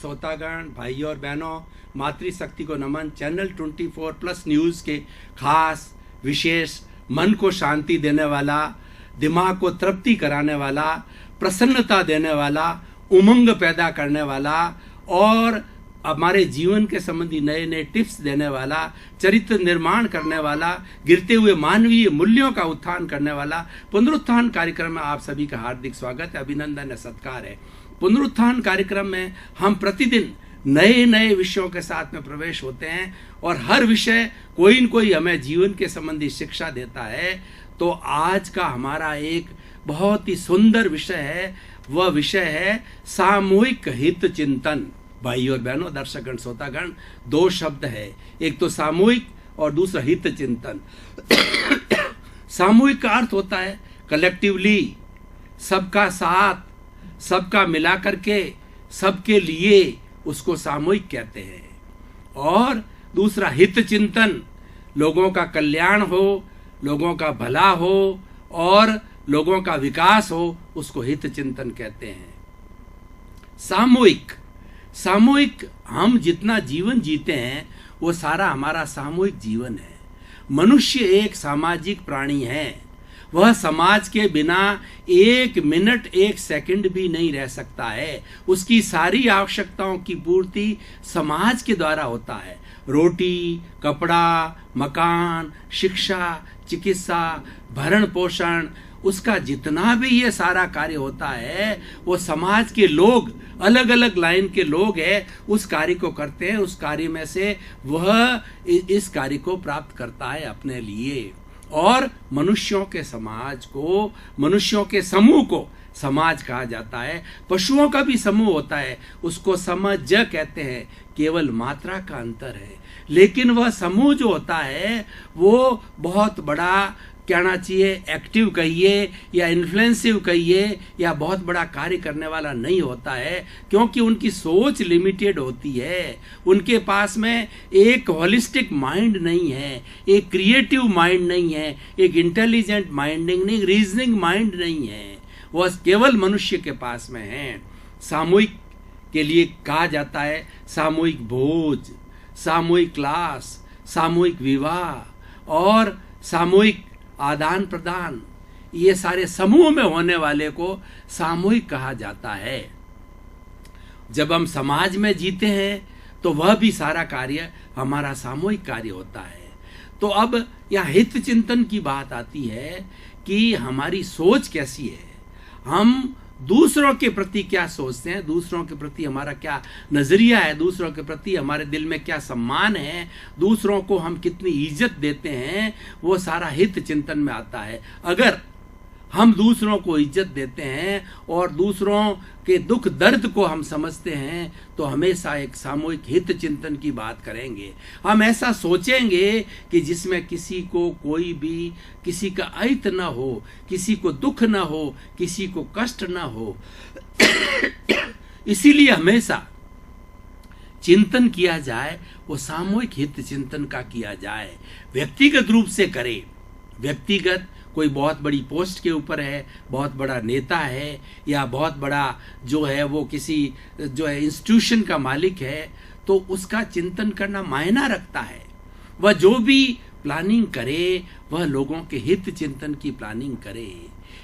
श्रोतागण, भाइयों और बहनों, मातृशक्ति को नमन। चैनल 24+ न्यूज़ के खास विशेष मन को शांति देने वाला, दिमाग को तृप्ति कराने वाला, प्रसन्नता देने वाला, उमंग पैदा करने वाला और हमारे जीवन के संबंधी नए नए टिप्स देने वाला, चरित्र निर्माण करने वाला, गिरते हुए मानवीय मूल्यों का उत्थान करने वाला पुनरुत्थान कार्यक्रम में आप सभी का हार्दिक स्वागत है, अभिनंदन है, सत्कार है। पुनरुत्थान कार्यक्रम में हम प्रतिदिन नए नए विषयों के साथ में प्रवेश होते हैं और हर विषय कोई न कोई हमें जीवन के संबंधी शिक्षा देता है। तो आज का हमारा एक बहुत ही सुंदर विषय है, वह विषय है सामूहिक हित चिंतन। भाई और बहनों, दर्शकगण, श्रोतागण, दो शब्द है, एक तो सामूहिक और दूसरा हित चिंतन। सामूहिक का अर्थ होता है कलेक्टिवली, सबका साथ, सबका मिला करके, सबके लिए, उसको सामूहिक कहते हैं। और दूसरा हित चिंतन, लोगों का कल्याण हो, लोगों का भला हो और लोगों का विकास हो, उसको हित चिंतन कहते हैं। सामूहिक, सामूहिक हम जितना जीवन जीते हैं वो सारा हमारा सामूहिक जीवन है। मनुष्य एक सामाजिक प्राणी है, वह समाज के बिना एक मिनट एक सेकंड भी नहीं रह सकता है। उसकी सारी आवश्यकताओं की पूर्ति समाज के द्वारा होता है। रोटी, कपड़ा, मकान, शिक्षा, चिकित्सा, भरण पोषण, उसका जितना भी ये सारा कार्य होता है वो समाज के लोग, अलग अलग लाइन के लोग हैं, उस कार्य को करते हैं। उस कार्य में से वह इस कार्य को प्राप्त करता है अपने लिए। और मनुष्यों के समाज को, मनुष्यों के समूह को समाज कहा जाता है। पशुओं का भी समूह होता है, उसको समज कहते हैं, केवल मात्रा का अंतर है। लेकिन वह समूह जो होता है वो बहुत बड़ा, कहना चाहिए एक्टिव कहिए या इन्फ्लुएंसिव कहिए, या बहुत बड़ा कार्य करने वाला नहीं होता है, क्योंकि उनकी सोच लिमिटेड होती है। उनके पास में एक होलिस्टिक माइंड नहीं है, एक क्रिएटिव माइंड नहीं है, एक इंटेलिजेंट माइंडिंग नहीं, रीजनिंग माइंड नहीं है, वह केवल मनुष्य के पास में है। सामूहिक के लिए कहा जाता है सामूहिक भोज, सामूहिक क्लास, सामूहिक विवाह और सामूहिक आदान प्रदान, ये सारे समूह में होने वाले को सामूहिक कहा जाता है। जब हम समाज में जीते हैं तो वह भी सारा कार्य हमारा सामूहिक कार्य होता है। तो अब यहाँ हित चिंतन की बात आती है कि हमारी सोच कैसी है, हम दूसरों के प्रति क्या सोचते हैं, दूसरों के प्रति हमारा क्या नजरिया है, दूसरों के प्रति हमारे दिल में क्या सम्मान है, दूसरों को हम कितनी इज्जत देते हैं, वो सारा हित चिंतन में आता है। अगर हम दूसरों को इज्जत देते हैं और दूसरों के दुख दर्द को हम समझते हैं तो हमेशा एक सामूहिक हित चिंतन की बात करेंगे। हम ऐसा सोचेंगे कि जिसमें किसी को कोई भी, किसी का अहित न हो, किसी को दुख न हो, किसी को कष्ट न हो। इसीलिए हमेशा चिंतन किया जाए वो सामूहिक हित चिंतन का किया जाए। व्यक्तिगत रूप से करे, व्यक्तिगत कोई बहुत बड़ी पोस्ट के ऊपर है, बहुत बड़ा नेता है, या बहुत बड़ा जो है वो किसी जो है इंस्टीट्यूशन का मालिक है, तो उसका चिंतन करना मायना रखता है। वह जो भी प्लानिंग करे वह लोगों के हित चिंतन की प्लानिंग करे।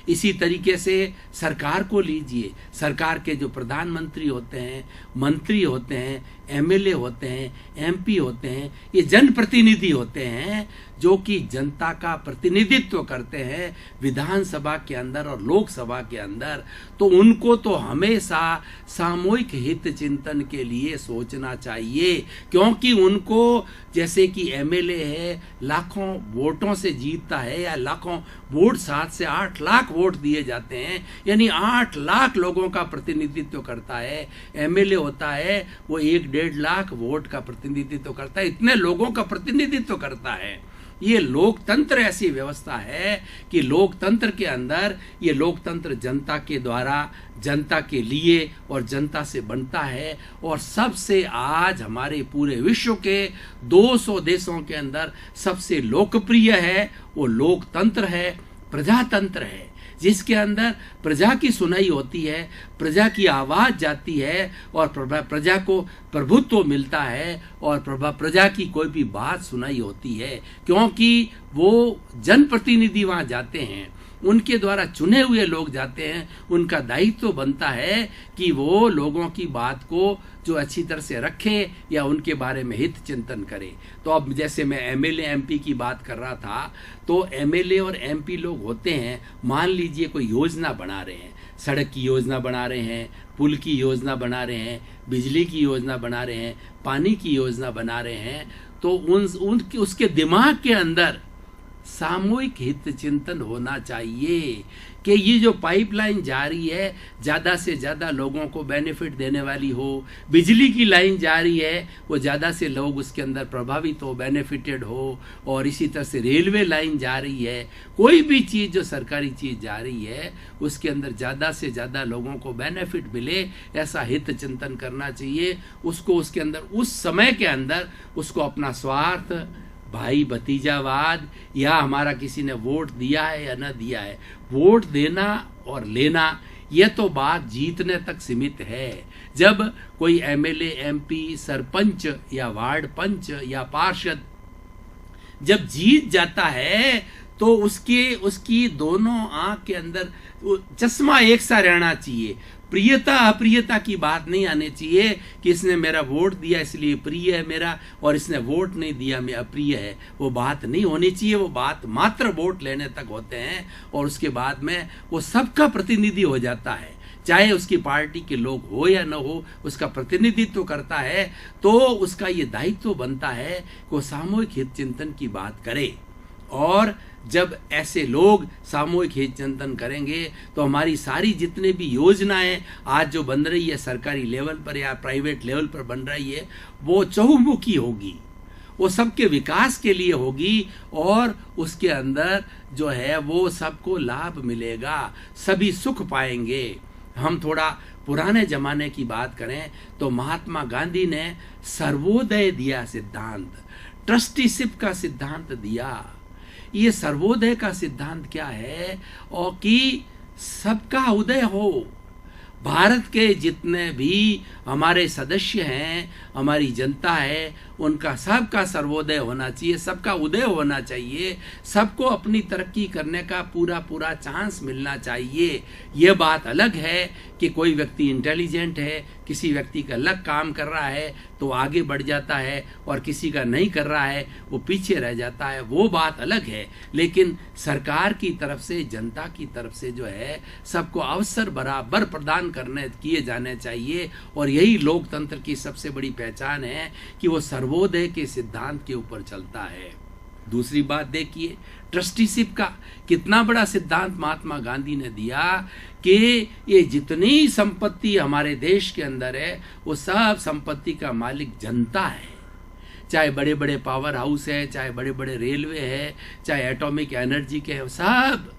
इसी तरीके से सरकार को लीजिए, सरकार के जो प्रधानमंत्री होते हैं, मंत्री होते हैं, एमएलए होते हैं, एमपी होते हैं, ये जनप्रतिनिधि होते हैं जो कि जनता का प्रतिनिधित्व करते हैं विधानसभा के अंदर और लोकसभा के अंदर। तो उनको तो हमेशा सामूहिक हित चिंतन के लिए सोचना चाहिए, क्योंकि उनको, जैसे कि एमएलए है, लाखों वोटों से जीतता है, या लाखों वोट, 7 से 8 लाख वोट दिए जाते हैं, यानी 8 लाख लोगों का प्रतिनिधित्व करता है। एमएलए होता है वो 1-1.5 लाख वोट का प्रतिनिधित्व करता है, इतने लोगों का प्रतिनिधित्व करता है। ये लोकतंत्र ऐसी व्यवस्था है कि लोकतंत्र के अंदर ये लोकतंत्र जनता के द्वारा, जनता के लिए और जनता से बनता है। और सबसे आज हमारे पूरे विश्व के 200 देशों के अंदर सबसे लोकप्रिय है वो लोकतंत्र है, प्रजातंत्र है। जिसके अंदर प्रजा की सुनाई होती है, प्रजा की आवाज जाती है और प्रजा को प्रभुत्व मिलता है और प्रजा की कोई भी बात सुनाई होती है, क्योंकि वो जनप्रतिनिधि वहां जाते हैं, उनके द्वारा चुने हुए लोग जाते हैं। उनका दायित्व बनता है कि वो लोगों की बात को जो अच्छी तरह से रखे या उनके बारे में हित चिंतन करे। तो अब जैसे मैं एमएलए एमपी की बात कर रहा था, तो एमएलए और एमपी लोग होते हैं, मान लीजिए कोई योजना बना रहे हैं, सड़क की योजना बना रहे हैं, पुल की योजना बना रहे हैं, बिजली की योजना बना रहे हैं, पानी की योजना बना रहे हैं, तो उसके दिमाग के अंदर सामूहिक हित चिंतन होना चाहिए कि ये जो पाइपलाइन जा रही है ज़्यादा से ज़्यादा लोगों को बेनिफिट देने वाली हो, बिजली की लाइन जा रही है वो ज़्यादा से लोग उसके अंदर प्रभावित हो, बेनिफिटेड हो, और इसी तरह से रेलवे लाइन जा रही है, कोई भी चीज़ जो सरकारी चीज़ जा रही है उसके अंदर ज़्यादा से ज़्यादा लोगों को बेनिफिट मिले, ऐसा हित चिंतन करना चाहिए। उसको उसके अंदर उस समय के अंदर उसको अपना स्वार्थ, भाई भतीजावाद या हमारा किसी ने वोट दिया है या न दिया है, वोट देना और लेना यह तो बात जीतने तक सीमित है। जब कोई एमएलए एमपी सरपंच या वार्ड पंच या पार्षद जब जीत जाता है तो उसकी दोनों आंख के अंदर चश्मा एक सा रहना चाहिए। प्रियता अप्रियता की बात नहीं आनी चाहिए कि इसने मेरा वोट दिया इसलिए प्रिय है मेरा और इसने वोट नहीं दिया मैं अप्रिय है, वो बात नहीं होनी चाहिए। वो बात मात्र वोट लेने तक होते हैं और उसके बाद में वो सबका प्रतिनिधि हो जाता है, चाहे उसकी पार्टी के लोग हो या न हो, उसका प्रतिनिधित्व करता है। तो उसका ये दायित्व बनता है कि वो सामूहिक हित चिंतन की बात करे, और जब ऐसे लोग सामूहिक हित चिंतन करेंगे तो हमारी सारी जितने भी योजनाएं आज जो बन रही है सरकारी लेवल पर या प्राइवेट लेवल पर बन रही है वो चहुमुखी होगी, वो सबके विकास के लिए होगी और उसके अंदर जो है वो सबको लाभ मिलेगा, सभी सुख पाएंगे। हम थोड़ा पुराने जमाने की बात करें तो महात्मा गांधी ने सर्वोदय दिया सिद्धांत, ट्रस्टीशिप का सिद्धांत दिया। ये सर्वोदय का सिद्धांत क्या है? और कि सबका उदय हो। भारत के जितने भी हमारे सदस्य हैं, हमारी जनता है, उनका सबका सर्वोदय होना चाहिए, सबका उदय होना चाहिए, सबको अपनी तरक्की करने का पूरा पूरा चांस मिलना चाहिए। ये बात अलग है कि कोई व्यक्ति इंटेलिजेंट है, किसी व्यक्ति का अलग काम कर रहा है तो आगे बढ़ जाता है और किसी का नहीं कर रहा है वो पीछे रह जाता है, वो बात अलग है। लेकिन सरकार की तरफ से, जनता की तरफ से जो है सबको अवसर बराबर प्रदान किए जाने चाहिए, और यही लोकतंत्र की सबसे बड़ी पहचान है कि वो सर्वोदय के सिद्धांत के ऊपर चलता है। दूसरी बात देखिए, ट्रस्टीशिप का कितना बड़ा सिद्धांत महात्मा गांधी ने दिया कि ये जितनी संपत्ति हमारे देश के अंदर है वो सब संपत्ति का मालिक जनता है। चाहे बड़े बड़े पावर हाउस है, चाहे बड़े बड़े रेलवे है, चाहे एटॉमिक एनर्जी के है, सब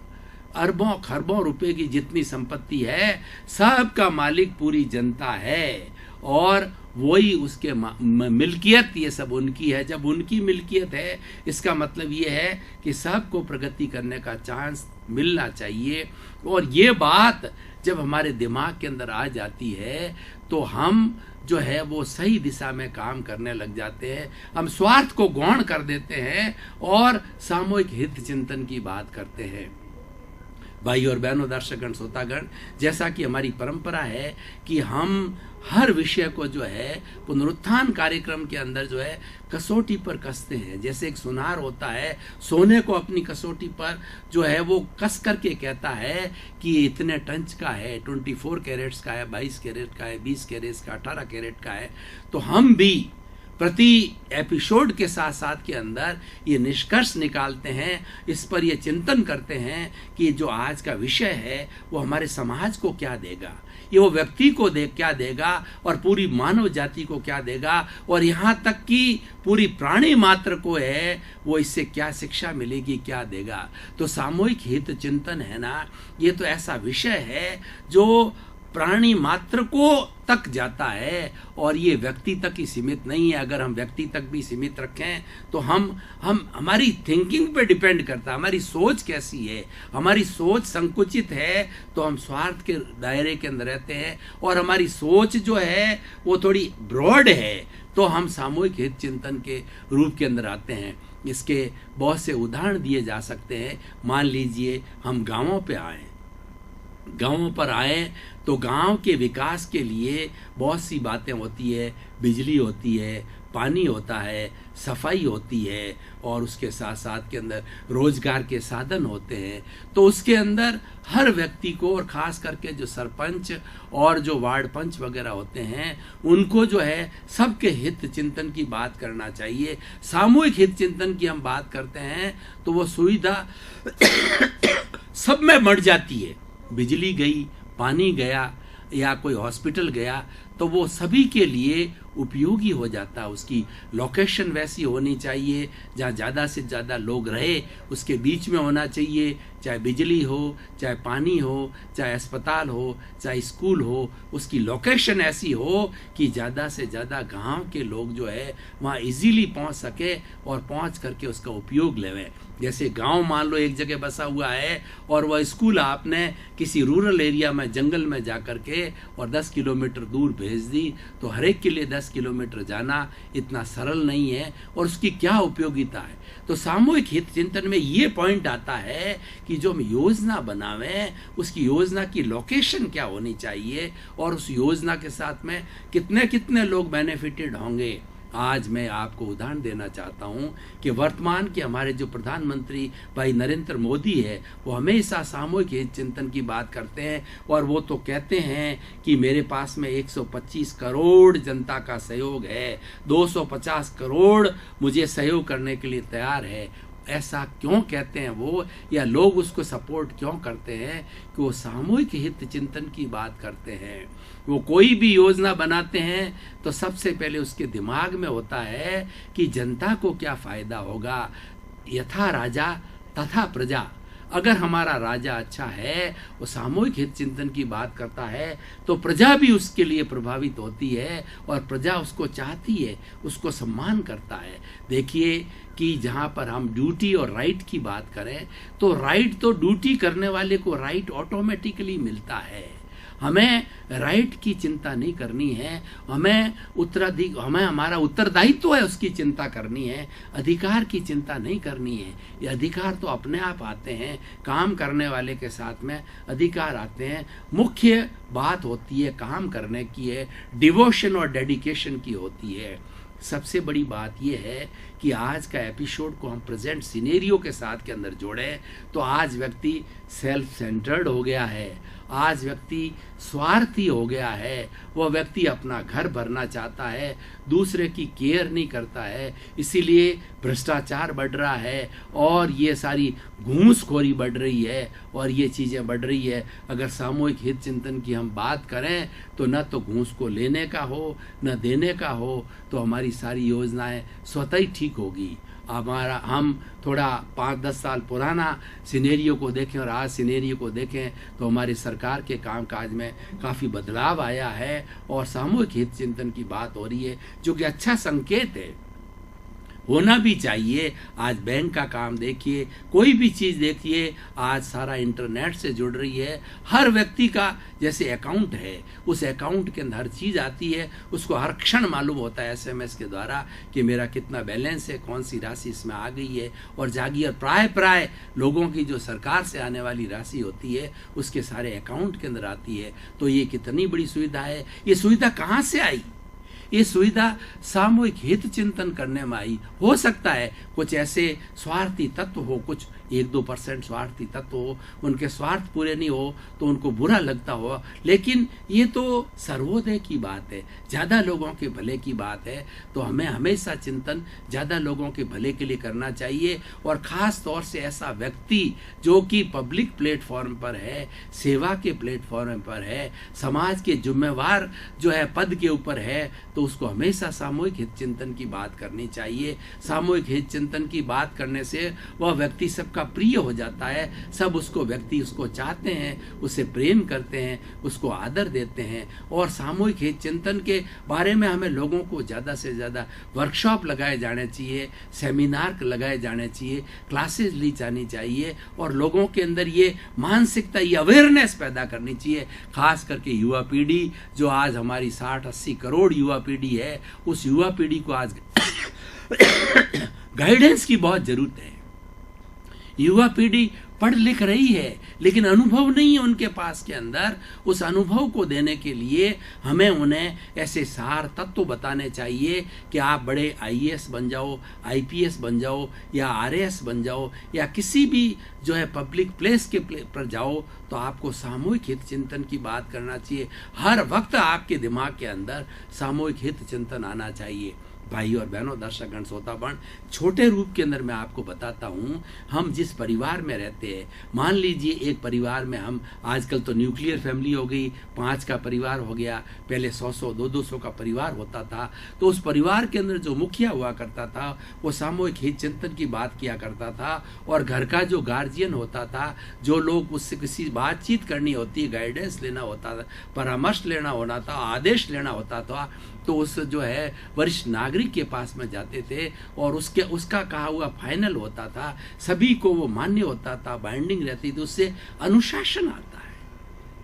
अरबों खरबों रुपए की जितनी संपत्ति है सबका मालिक पूरी जनता है, और वही उसके मिल्कियत, ये सब उनकी है। जब उनकी मिल्कियत है इसका मतलब ये है कि सबको प्रगति करने का चांस मिलना चाहिए। और ये बात जब हमारे दिमाग के अंदर आ जाती है तो हम जो है वो सही दिशा में काम करने लग जाते हैं, हम स्वार्थ को गौण कर देते हैं और सामूहिक हित चिंतन की बात करते हैं। भाई और बहनों, दर्शकगण, श्रोतागण, जैसा कि हमारी परंपरा है कि हम हर विषय को जो है पुनरुत्थान कार्यक्रम के अंदर जो है कसौटी पर कसते हैं। जैसे एक सुनार होता है, सोने को अपनी कसौटी पर जो है वो कस करके कहता है कि ये इतने टंच का है, 24 कैरेट्स का है, 22 कैरेट का है, 20 कैरेट्स का, 18 कैरेट का है। तो हम भी प्रति एपिसोड के साथ साथ के अंदर ये निष्कर्ष निकालते हैं, इस पर ये चिंतन करते हैं कि जो आज का विषय है वो हमारे समाज को क्या देगा, ये वो व्यक्ति को क्या देगा और पूरी मानव जाति को क्या देगा, और यहाँ तक कि पूरी प्राणी मात्र को है वो इससे क्या शिक्षा मिलेगी, क्या देगा। तो सामूहिक हित चिंतन है ना, ये तो ऐसा विषय है जो प्राणी मात्र को तक जाता है, और ये व्यक्ति तक ही सीमित नहीं है। अगर हम व्यक्ति तक भी सीमित रखें तो हम हमारी थिंकिंग पे डिपेंड करता है, हमारी सोच कैसी है। हमारी सोच संकुचित है तो हम स्वार्थ के दायरे के अंदर रहते हैं, और हमारी सोच जो है वो थोड़ी ब्रॉड है तो हम सामूहिक हित चिंतन के रूप के अंदर आते हैं। इसके बहुत से उदाहरण दिए जा सकते हैं। मान लीजिए हम गांवों पर आए तो गांव के विकास के लिए बहुत सी बातें होती है। बिजली होती है, पानी होता है, सफाई होती है, और उसके साथ साथ के अंदर रोजगार के साधन होते हैं। तो उसके अंदर हर व्यक्ति को, और खास करके जो सरपंच और जो वार्ड पंच वगैरह होते हैं, उनको जो है सबके हित चिंतन की बात करना चाहिए। सामूहिक हित चिंतन की हम बात करते हैं तो वो सुविधा सब में बढ़ जाती है। बिजली गई, पानी गया, या कोई हॉस्पिटल गया, तो वो सभी के लिए उपयोगी हो जाता है। उसकी लोकेशन वैसी होनी चाहिए जहाँ ज़्यादा से ज़्यादा लोग रहे, उसके बीच में होना चाहिए। चाहे बिजली हो, चाहे पानी हो, चाहे अस्पताल हो, चाहे स्कूल हो, उसकी लोकेशन ऐसी हो कि ज़्यादा से ज़्यादा गांव के लोग जो है वहाँ इजीली पहुँच सके और पहुँच करके उसका उपयोग लेवें। जैसे गांव मान लो एक जगह बसा हुआ है और वह स्कूल आपने किसी रूरल एरिया में जंगल में जा करके और 10 किलोमीटर दूर भेज दी, तो हर एक के लिए 10 किलोमीटर जाना इतना सरल नहीं है, और उसकी क्या उपयोगिता है। तो सामूहिक हित चिंतन में ये पॉइंट आता है कि जो हम योजना बनावें उसकी योजना की लोकेशन क्या होनी चाहिए, और उस योजना के साथ में कितने कितने लोग बेनिफिटेड होंगे। आज मैं आपको उदाहरण देना चाहता हूं कि वर्तमान के हमारे जो प्रधानमंत्री भाई नरेंद्र मोदी है, वो हमेशा सामूहिक हित चिंतन की बात करते हैं, और वो तो कहते हैं कि मेरे पास में 125 करोड़ जनता का सहयोग है, 250 करोड़ मुझे सहयोग करने के लिए तैयार है। ऐसा क्यों कहते हैं वो, या लोग उसको सपोर्ट क्यों करते हैं? कि वो सामूहिक हित चिंतन की बात करते हैं। वो कोई भी योजना बनाते हैं तो सबसे पहले उसके दिमाग में होता है कि जनता को क्या फायदा होगा। यथा राजा तथा प्रजा। अगर हमारा राजा अच्छा है, वो सामूहिक हित चिंतन की बात करता है, तो प्रजा भी उसके लिए प्रभावित होती है, और प्रजा उसको चाहती है, उसको सम्मान करता है। देखिए कि जहाँ पर हम ड्यूटी और राइट की बात करें, तो राइट तो ड्यूटी करने वाले को राइट ऑटोमेटिकली मिलता है। हमें राइट की चिंता नहीं करनी है, हमें हमारा उत्तरदायित्व है उसकी चिंता करनी है, अधिकार की चिंता नहीं करनी है। ये अधिकार तो अपने आप आते हैं, काम करने वाले के साथ में अधिकार आते हैं। मुख्य बात होती है काम करने की है, डिवोशन और डेडिकेशन की होती है। सबसे बड़ी बात यह है कि आज का एपिसोड को हम प्रेजेंट सिनेरियो के साथ के अंदर जोड़ें, तो आज व्यक्ति सेल्फ सेंटर्ड हो गया है, आज व्यक्ति स्वार्थी हो गया है। वह व्यक्ति अपना घर भरना चाहता है, दूसरे की केयर नहीं करता है, इसीलिए भ्रष्टाचार बढ़ रहा है, और ये सारी घूसखोरी बढ़ रही है, और ये चीज़ें बढ़ रही है। अगर सामूहिक हित चिंतन की हम बात करें तो न तो घूस को लेने का हो, न देने का हो, तो हमारी सारी योजनाएं स्वतः ही ठीक होगी। हम थोड़ा 5-10 साल पुराना सिनेरियो को देखें और आज सिनेरियो को देखें तो हमारी सरकार के कामकाज में काफ़ी बदलाव आया है, और सामूहिक हित चिंतन की बात हो रही है, जो कि अच्छा संकेत है, होना भी चाहिए। आज बैंक का काम देखिए, कोई भी चीज़ देखिए, आज सारा इंटरनेट से जुड़ रही है। हर व्यक्ति का जैसे अकाउंट है, उस अकाउंट के अंदर हर चीज़ आती है, उसको हर क्षण मालूम होता है SMS के द्वारा कि मेरा कितना बैलेंस है, कौन सी राशि इसमें आ गई है और जागी। और प्राय लोगों की जो सरकार से आने वाली राशि होती है उसके सारे अकाउंट के अंदर आती है। तो ये कितनी बड़ी सुविधा है। ये सुविधा कहाँ से आई? ये सुविधा सामूहिक हित चिंतन करने में आई। हो सकता है कुछ ऐसे स्वार्थी तत्व हो, कुछ 1-2% स्वार्थी तत्व हो, उनके स्वार्थ पूरे नहीं हो तो उनको बुरा लगता हो, लेकिन ये तो सर्वोदय की बात है, ज़्यादा लोगों के भले की बात है। तो हमें हमेशा चिंतन ज़्यादा लोगों के भले के लिए करना चाहिए, और ख़ास तौर से ऐसा व्यक्ति जो कि पब्लिक प्लेटफॉर्म पर है, सेवा के प्लेटफॉर्म पर है, समाज के जिम्मेवार जो है पद के ऊपर है, तो उसको हमेशा सामूहिक हित चिंतन की बात करनी चाहिए। सामूहिक हित चिंतन की बात करने से वह व्यक्ति सबका सबका प्रिय हो जाता है, सब उसको व्यक्ति उसको चाहते हैं, उसे प्रेम करते हैं, उसको आदर देते हैं। और सामूहिक हित चिंतन के बारे में हमें लोगों को ज़्यादा से ज़्यादा वर्कशॉप लगाए जाने चाहिए, सेमिनार लगाए जाने चाहिए, क्लासेस ली जानी चाहिए और लोगों के अंदर ये मानसिकता, ये अवेयरनेस पैदा करनी चाहिए। खास करके युवा पीढ़ी जो आज हमारी 60-80 करोड़ युवा पीढ़ी है, उस युवा पीढ़ी को आज गाइडेंस की बहुत जरूरत है। युवा पीढ़ी पढ़ लिख रही है लेकिन अनुभव नहीं है उनके पास के अंदर। उस अनुभव को देने के लिए हमें उन्हें ऐसे सार तत्व बताने चाहिए कि आप बड़े आईएएस बन जाओ, आईपीएस बन जाओ या आरएएस बन जाओ या किसी भी जो है पब्लिक प्लेस के पर जाओ तो आपको सामूहिक हित चिंतन की बात करना चाहिए। हर वक्त आपके दिमाग के अंदर सामूहिक हित चिंतन आना चाहिए। भाई और बहनों, दर्शकगण, श्रोतागण, छोटे रूप के अंदर मैं आपको बताता हूँ, हम जिस परिवार में रहते हैं, मान लीजिए एक परिवार में हम, आजकल तो न्यूक्लियर फैमिली हो गई, 5 का परिवार हो गया, पहले 100-100, 200 का परिवार होता था। तो उस परिवार के अंदर जो मुखिया हुआ करता था वो सामूहिक हित चिंतन की बात किया करता था और घर का जो गार्जियन होता था, जो लोग उससे किसी बातचीत करनी होती है, गाइडेंस लेना होता था, परामर्श लेना होना था, आदेश लेना होता था, तो उस जो है वरिष्ठ नागरिक के पास में जाते थे और उसका कहा हुआ फाइनल होता था, सभी को वो मान्य होता था, बाइंडिंग रहती थी, उससे अनुशासन आता है।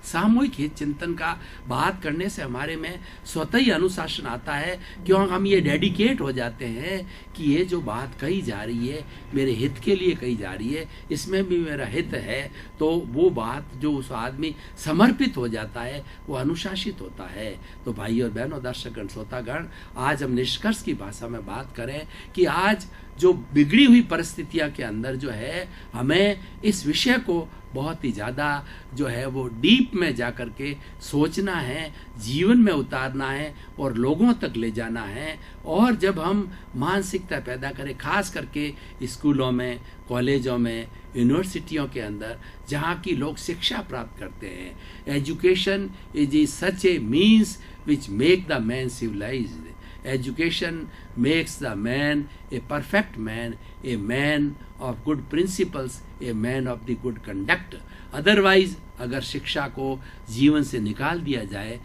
सामूहिक हित चिंतन का बात करने से हमारे में स्वतः ही अनुशासन आता है, क्यों हम ये डेडिकेट हो जाते हैं कि ये जो बात कही जा रही है मेरे हित के लिए कही जा रही है, इसमें भी मेरा हित है, तो वो बात जो उस आदमी समर्पित हो जाता है वो अनुशासित होता है। तो भाई और बहनों, दर्शकगण, श्रोतागण, आज हम निष्कर्ष की भाषा में बात करें कि आज जो बिगड़ी हुई परिस्थितियां के अंदर जो है हमें इस विषय को बहुत ही ज़्यादा जो है वो डीप में जा कर के सोचना है, जीवन में उतारना है और लोगों तक ले जाना है। और जब हम मानसिकता पैदा करें, खास करके स्कूलों में, कॉलेजों में, यूनिवर्सिटियों के अंदर जहाँ की लोग शिक्षा प्राप्त करते हैं, education is such a means which make the man civilised. Education makes the man a perfect man, a man of good principles, a man of the good conduct. Otherwise, अगर शिक्षा को जीवन से निकाल दिया जाए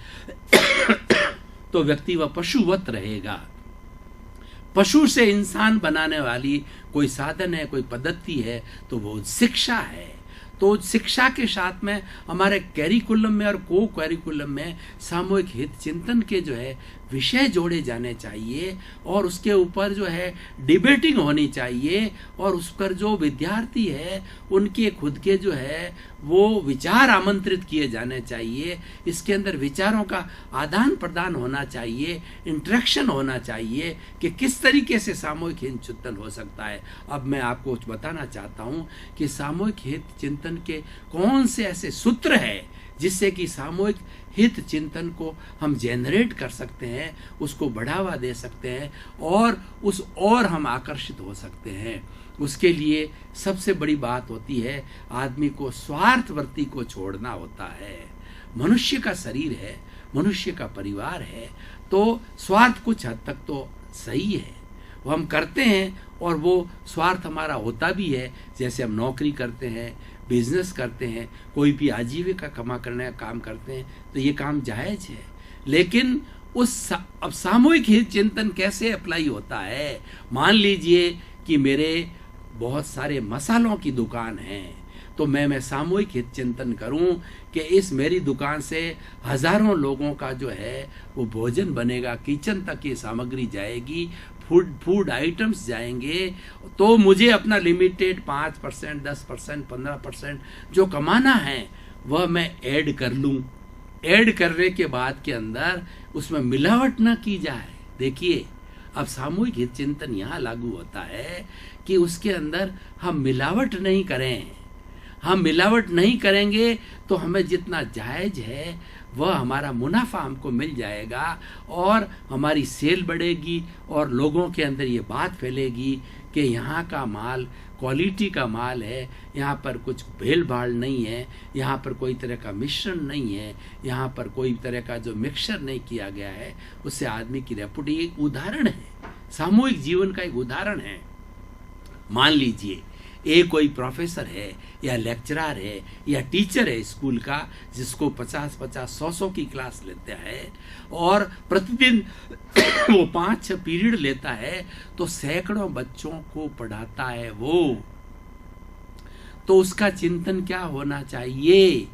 तो व्यक्ति वह पशुवत रहेगा। पशु से इंसान बनाने वाली कोई साधन है, कोई पद्धति है तो वो शिक्षा है। तो शिक्षा के साथ में हमारे कैरिकुलम में और को कैरिकुलम में सामूहिक हित चिंतन के जो है विषय जोड़े जाने चाहिए और उसके ऊपर जो है डिबेटिंग होनी चाहिए और उस पर जो विद्यार्थी है उनके खुद के जो है वो विचार आमंत्रित किए जाने चाहिए। इसके अंदर विचारों का आदान प्रदान होना चाहिए, इंटरेक्शन होना चाहिए कि किस तरीके से सामूहिक हित चिंतन हो सकता है। अब मैं आपको कुछ बताना चाहता हूँ कि सामूहिक हित चिंतन के कौन से ऐसे सूत्र है जिससे कि सामूहिक हित चिंतन को हम जनरेट कर सकते हैं, उसको बढ़ावा दे सकते हैं और हम आकर्षित हो सकते हैं। उसके लिए सबसे बड़ी बात होती है आदमी को स्वार्थवृत्ति को छोड़ना होता है। मनुष्य का शरीर है, मनुष्य का परिवार है, तो स्वार्थ कुछ हद तक तो सही है, वो हम करते हैं और वो स्वार्थ हमारा होता भी है। जैसे हम नौकरी करते हैं, बिजनेस करते हैं, कोई भी आजीविका कमा करने का काम करते हैं तो ये काम जायज है। लेकिन अब सामूहिक हित चिंतन कैसे अप्लाई होता है? मान लीजिए कि मेरे बहुत सारे मसालों की दुकान है तो मैं सामूहिक हित चिंतन करूं कि इस मेरी दुकान से हजारों लोगों का जो है वो भोजन बनेगा, किचन तक ये सामग्री जाएगी, फूड आइटम्स जाएंगे, तो मुझे अपना लिमिटेड 5%, 10%, 15% जो कमाना है वह मैं ऐड कर लूं। ऐड करने के बाद के अंदर उसमें मिलावट ना की जाए। देखिए, अब सामूहिक हित चिंतन यहाँ लागू होता है कि उसके अंदर हम मिलावट नहीं करें। हम मिलावट नहीं करेंगे तो हमें जितना जायज है वह हमारा मुनाफा हमको मिल जाएगा और हमारी सेल बढ़ेगी और लोगों के अंदर ये बात फैलेगी कि यहाँ का माल क्वालिटी का माल है, यहाँ पर कुछ भेड़ भाड़ नहीं है, यहाँ पर कोई तरह का मिश्रण नहीं है, यहाँ पर कोई तरह का जो मिक्सचर नहीं किया गया है। उससे आदमी की रेपुटी एक उदाहरण है, सामूहिक जीवन का एक उदाहरण है। मान लीजिए कोई प्रोफेसर है या लेक्चरर है या टीचर है स्कूल का, जिसको 50-50, 100 की क्लास लेता है और प्रतिदिन वो 5-6 पीरियड लेता है, तो सैकड़ों बच्चों को पढ़ाता है वो, तो उसका चिंतन क्या होना चाहिए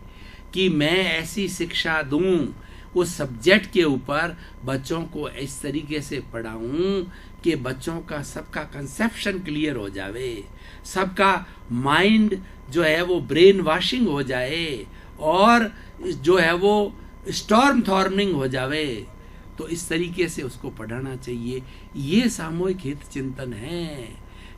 कि मैं ऐसी शिक्षा दूं, उस सब्जेक्ट के ऊपर बच्चों को इस तरीके से पढ़ाऊं कि बच्चों का सबका कंसेप्शन क्लियर हो जावे, सबका माइंड जो है वो ब्रेन वॉशिंग हो जाए और जो है वो स्टॉर्म थॉर्मिंग हो जावे। तो इस तरीके से उसको पढ़ाना चाहिए। ये सामूहिक हित चिंतन है,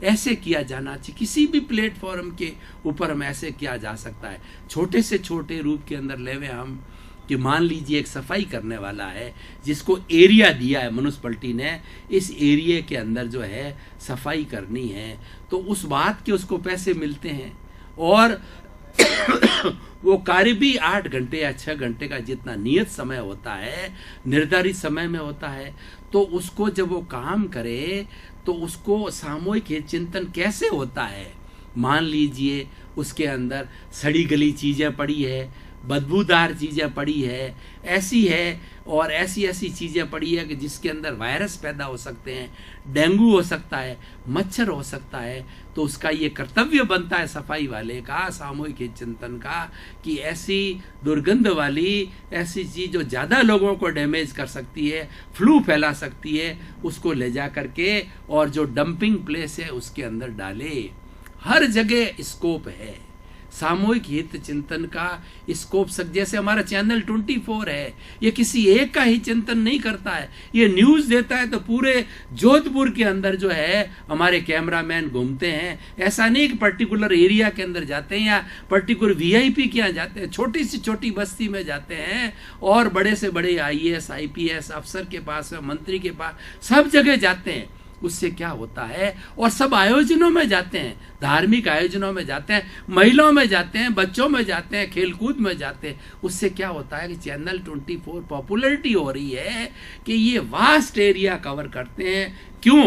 ऐसे किया जाना चाहिए। किसी भी प्लेटफॉर्म के ऊपर हम ऐसे किया जा सकता है। छोटे से छोटे रूप के अंदर लेवे हम कि मान लीजिए एक सफाई करने वाला है जिसको एरिया दिया है म्युनिसिपैलिटी ने, इस एरिया के अंदर जो है सफाई करनी है, तो उस बात के उसको पैसे मिलते हैं और वो कार्य भी 8 घंटे या 6 घंटे का जितना नियत समय होता है, निर्धारित समय में होता है। तो उसको जब वो काम करे तो उसको सामूहिक हित चिंतन कैसे होता है। मान लीजिए उसके अंदर सड़ी गली चीजें पड़ी है, बदबूदार चीजें पड़ी है, ऐसी है और ऐसी ऐसी चीजें पड़ी है कि जिसके अंदर वायरस पैदा हो सकते हैं, डेंगू हो सकता है, मच्छर हो सकता है। तो उसका ये कर्तव्य बनता है सफाई वाले का, सामूहिक हित चिंतन का, कि ऐसी दुर्गंध वाली ऐसी चीज जो ज्यादा लोगों को डैमेज कर सकती है, फ्लू फैला सकती है, उसको ले जा करके और जो डंपिंग प्लेस है उसके अंदर डाले। हर जगह स्कोप है सामूहिक हित चिंतन का, स्कोप जैसे हमारा चैनल 24 है, ये किसी एक का ही चिंतन नहीं करता है, ये न्यूज देता है तो पूरे जोधपुर के अंदर जो है हमारे कैमरामैन घूमते हैं। ऐसा नहीं कि पर्टिकुलर एरिया के अंदर जाते हैं या पर्टिकुलर वीआईपी के यहाँ जाते हैं, छोटी सी छोटी बस्ती में जाते हैं और बड़े से बड़े आईएएस आईपीएस अफसर के पास, मंत्री के पास, सब जगह जाते हैं। उससे क्या होता है, और सब आयोजनों में जाते हैं, धार्मिक आयोजनों में जाते हैं, महिलाओं में जाते हैं, बच्चों में जाते हैं, खेलकूद में जाते हैं। उससे क्या होता है कि चैनल 24 पॉपुलैरिटी हो रही है कि ये वास्ट एरिया कवर करते हैं। क्यों?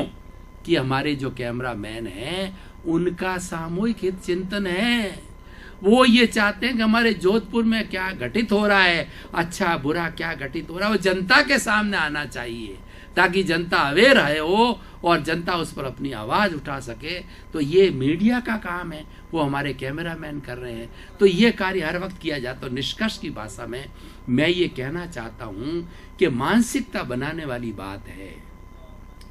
कि हमारे जो कैमरामैन हैं उनका सामूहिक हित चिंतन है। वो ये चाहते हैं कि हमारे जोधपुर में क्या घटित हो रहा है, अच्छा बुरा क्या घटित हो रहा है, वो जनता के सामने आना चाहिए ताकि जनता अवेयर है हो और जनता उस पर अपनी आवाज उठा सके। तो ये मीडिया का काम है, वो हमारे कैमरामैन कर रहे हैं। तो ये कार्य हर वक्त किया जाता है। निष्कर्ष की भाषा में मैं ये कहना चाहता हूं कि मानसिकता बनाने वाली बात है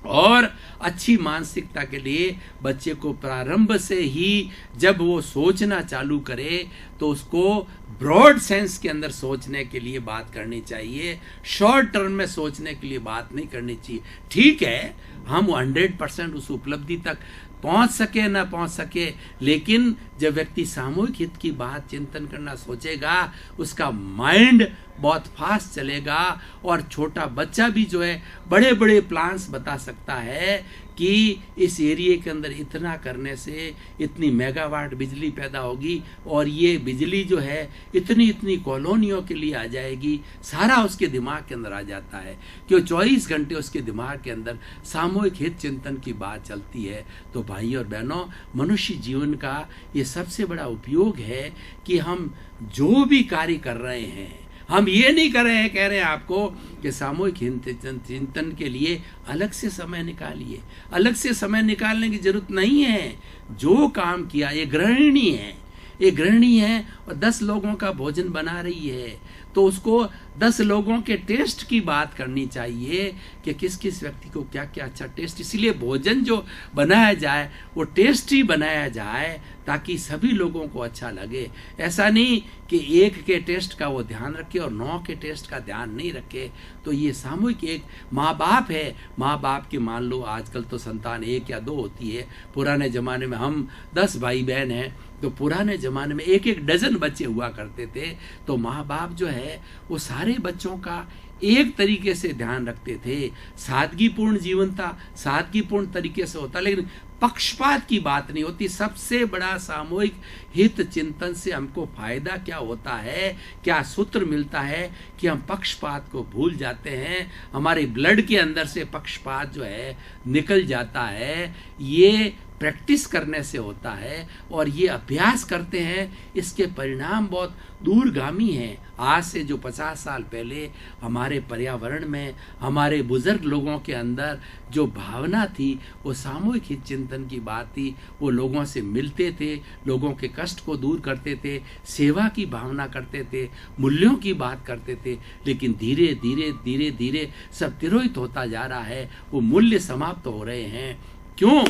और अच्छी मानसिकता के लिए बच्चे को प्रारंभ से ही जब वो सोचना चालू करे तो उसको ब्रॉड सेंस के अंदर सोचने के लिए बात करनी चाहिए, शॉर्ट टर्म में सोचने के लिए बात नहीं करनी चाहिए। ठीक है, हम 100% उस उपलब्धि तक पहुंच सके ना पहुंच सके, लेकिन जब व्यक्ति सामूहिक हित की बात चिंतन करना सोचेगा उसका माइंड बहुत फास्ट चलेगा और छोटा बच्चा भी जो है बड़े बड़े प्लान्स बता सकता है कि इस एरिया के अंदर इतना करने से इतनी मेगावाट बिजली पैदा होगी और ये बिजली जो है इतनी इतनी कॉलोनियों के लिए आ जाएगी। सारा उसके दिमाग के अंदर आ जाता है कि 24 घंटे उसके दिमाग के अंदर सामूहिक हित चिंतन की बात चलती है। तो भाई और बहनों, मनुष्य जीवन का ये सबसे बड़ा उपयोग है कि हम जो भी कार्य कर रहे हैं, हम ये नहीं कर रहे हैं, कह रहे हैं आपको कि सामूहिक चिंतन के लिए अलग से समय निकालिए। अलग से समय निकालने की जरूरत नहीं है। जो काम किया, ये गृहिणी है, एक गृहिणी है और 10 लोगों का भोजन बना रही है, तो उसको 10 लोगों के टेस्ट की बात करनी चाहिए कि किस किस व्यक्ति को क्या क्या अच्छा टेस्ट। इसलिए भोजन जो बनाया जाए वो टेस्टी बनाया जाए ताकि सभी लोगों को अच्छा लगे। ऐसा नहीं कि एक के टेस्ट का वो ध्यान रखे और 9 के टेस्ट का ध्यान नहीं रखे। तो ये सामूहिक, एक माँ बाप है, माँ बाप के मान लो आजकल तो संतान 1 या 2 होती है। पुराने जमाने में हम 10 भाई बहन हैं, तो पुराने जमाने में 1-1 डजन बच्चे हुआ करते थे। तो माँ बाप जो है वो सारे बच्चों का एक तरीके से ध्यान रखते थे। सादगीपूर्ण जीवन था, सादगीपूर्ण तरीके से होता, लेकिन पक्षपात की बात नहीं होती। सबसे बड़ा सामूहिक हित चिंतन से हमको फायदा क्या होता है, क्या सूत्र मिलता है कि हम पक्षपात को भूल जाते हैं, हमारे ब्लड के अंदर से पक्षपात जो है निकल जाता है। ये प्रैक्टिस करने से होता है और ये अभ्यास करते हैं, इसके परिणाम बहुत दूरगामी हैं। आज से जो 50 साल पहले हमारे पर्यावरण में, हमारे बुजुर्ग लोगों के अंदर जो भावना थी वो सामूहिक हित चिंतन की बात थी। वो लोगों से मिलते थे, लोगों के कष्ट को दूर करते थे, सेवा की भावना करते थे, मूल्यों की बात करते थे। लेकिन धीरे धीरे धीरे धीरे सब तिरोहित होता जा रहा है, वो मूल्य समाप्त हो रहे हैं। क्यों?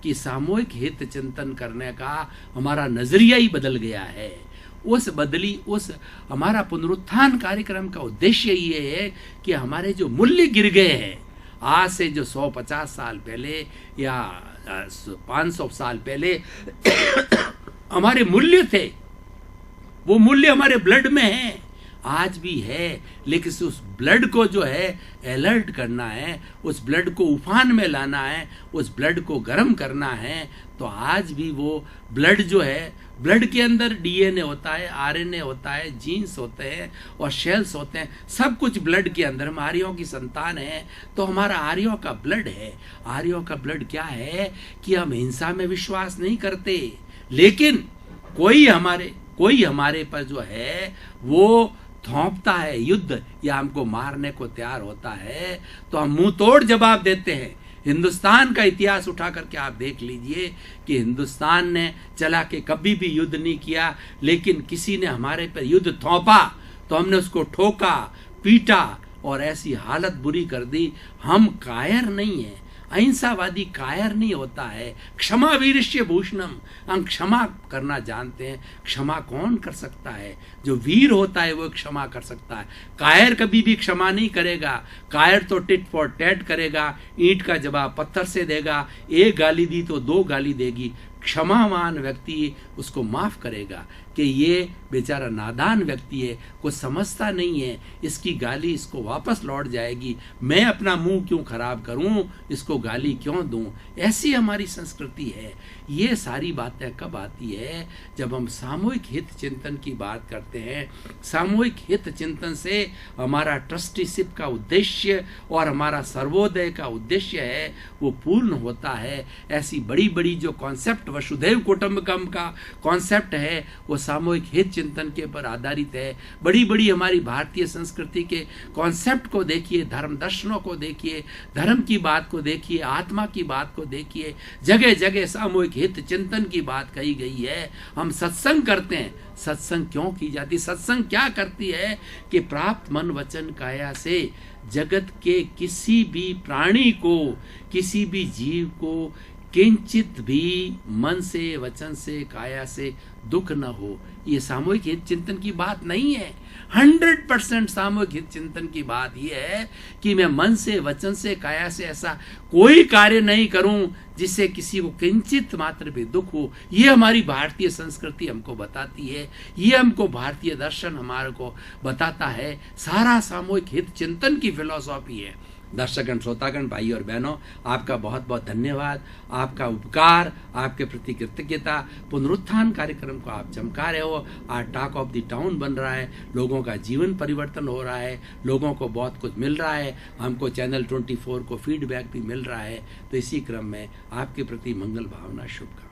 कि सामूहिक हित चिंतन करने का हमारा नजरिया ही बदल गया है। उस हमारा पुनरुत्थान कार्यक्रम का उद्देश्य ये है कि हमारे जो मूल्य गिर गए हैं, आज से जो 150 साल पहले या 500 साल पहले हमारे मूल्य थे, वो मूल्य हमारे ब्लड में है, आज भी है। लेकिन उस ब्लड को जो है अलर्ट करना है, उस ब्लड को उफान में लाना है, उस ब्लड को गर्म करना है। तो आज भी वो ब्लड जो है, ब्लड के अंदर डीएनए होता है, आरएनए होता है, जीन्स होते हैं और सेल्स होते हैं, सब कुछ ब्लड के अंदर। हम आर्यों की संतान है, तो हमारा आर्यों का ब्लड है। आर्यों का ब्लड क्या है कि हम हिंसा में विश्वास नहीं करते, लेकिन कोई हमारे पर जो है वो थोपता है युद्ध या हमको मारने को तैयार होता है, तो हम मुंह तोड़ जवाब देते हैं। हिंदुस्तान का इतिहास उठा करके आप देख लीजिए कि हिंदुस्तान ने चला के कभी भी युद्ध नहीं किया, लेकिन किसी ने हमारे पर युद्ध थोपा तो हमने उसको ठोका, पीटा और ऐसी हालत बुरी कर दी। हम कायर नहीं है, अहिंसावादी कायर नहीं होता है। क्षमा वीरस्य भूषणम, हम क्षमा करना जानते हैं। क्षमा कौन कर सकता है? जो वीर होता है वो क्षमा कर सकता है। कायर कभी भी क्षमा नहीं करेगा। कायर तो टिट फॉर टैट करेगा, ईंट का जवाब पत्थर से देगा, एक गाली दी तो 2 गाली देगी। क्षमावान व्यक्ति उसको माफ करेगा कि ये बेचारा नादान व्यक्ति है, कुछ समझता नहीं है, इसकी गाली इसको वापस लौट जाएगी, मैं अपना मुंह क्यों खराब करूं, इसको गाली क्यों दूं। ऐसी हमारी संस्कृति है। ये सारी बातें कब आती है? जब हम सामूहिक हित चिंतन की बात करते हैं। सामूहिक हित चिंतन से हमारा ट्रस्टीशिप का उद्देश्य और हमारा सर्वोदय का उद्देश्य है वो पूर्ण होता है। ऐसी बड़ी बड़ी जो कॉन्सेप्ट, वसुधैव कुटुंबकम का कॉन्सेप्ट है, वो सामूहिक हित चिंतन के पर आधारित है। बड़ी बड़ी हमारी भारतीय संस्कृति के कॉन्सेप्ट को देखिए, धर्म दर्शनों को देखिए, धर्म की बात को देखिए, आत्मा की बात को देखिए, जगह जगह सामूहिक हित चिंतन की बात कही गई है। हम सत्संग करते हैं, सत्संग क्यों की जाती? सत्संग क्या करती है कि प्राप्त मन वचन काया से जगत के किसी भी प्राणी को, किसी भी जीव को किंचित भी मन से, वचन से, काया से दुख न हो। ये सामूहिक हित चिंतन की बात नहीं है। 100% सामूहिक हित चिंतन की बात यह है कि मैं मन से, वचन से, काया से ऐसा कोई कार्य नहीं करूं जिससे किसी को किंचित मात्र भी दुख हो। ये हमारी भारतीय संस्कृति हमको बताती है, ये हमको भारतीय दर्शन हमारे को बताता है। सारा सामूहिक हित चिंतन की फिलॉसफी है। दर्शकगण, श्रोतागण, भाई और बहनों, आपका बहुत बहुत धन्यवाद। आपका उपकार, आपके प्रति कृतज्ञता। पुनरुत्थान कार्यक्रम को आप चमका रहे हो। आज टॉक ऑफ द टाउन बन रहा है, लोगों का जीवन परिवर्तन हो रहा है, लोगों को बहुत कुछ मिल रहा है। हमको चैनल 24 को फीडबैक भी मिल रहा है। तो इसी क्रम में आपके प्रति मंगल भावना, शुभकामनाएं।